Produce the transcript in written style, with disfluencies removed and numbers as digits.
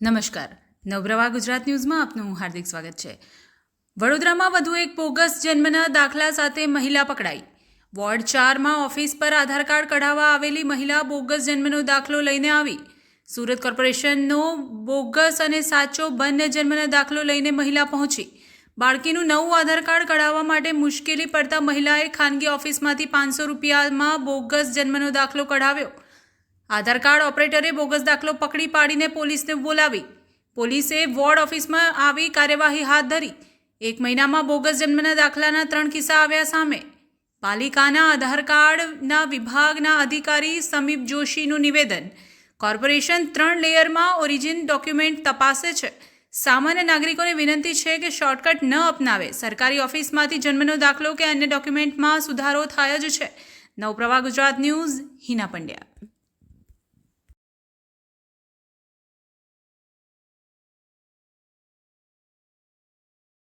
નમસ્કાર, નવપ્રવાહ ગુજરાત ન્યૂઝમાં આપનું હાર્દિક સ્વાગત છે। વડોદરામાં વધુ એક બોગસ જન્મના દાખલા સાથે મહિલા પકડાઈ। વોર્ડ 4માં ઓફિસ પર આધાર કાર્ડ કઢાવવા આવેલી મહિલા બોગસ જન્મનો દાખલો લઈને આવી। સુરત કોર્પોરેશનનો બોગસ અને સાચો બંને જન્મના દાખલો લઈને મહિલા પહોંચી। બાળકીનું નવું આધાર કાર્ડ કઢાવવા માટે મુશ્કેલી પડતા મહિલાએ ખાનગી ઓફિસમાંથી 500 રૂપિયામાં બોગસ જન્મનો દાખલો કઢાવ્યો। આધાર કાર્ડ ઓપરેટરે બોગસ દાખલો પકડી પાડીને પોલીસને બોલાવી। પોલીસે વોર્ડ ઓફિસમાં આવી કાર્યવાહી હાથ ધરી। 1 મહિનામાં બોગસ જન્મના દાખલાના 3 કિસ્સા આવ્યા સામે। પાલિકાના આધાર કાર્ડના વિભાગના અધિકારી સમીપ જોશીનું નિવેદન। કોર્પોરેશન 3 લેયરમાં ઓરિજિન ડોક્યુમેન્ટ તપાસે છે। સામાન્ય નાગરિકોને વિનંતી છે કે શોર્ટકટ ન અપનાવે। સરકારી ઓફિસમાંથી જન્મનો દાખલો કે અન્ય ડોક્યુમેન્ટમાં સુધારો થાય જ છે। નવપ્રવાહ ગુજરાત ન્યૂઝ, હિના પંડ્યા।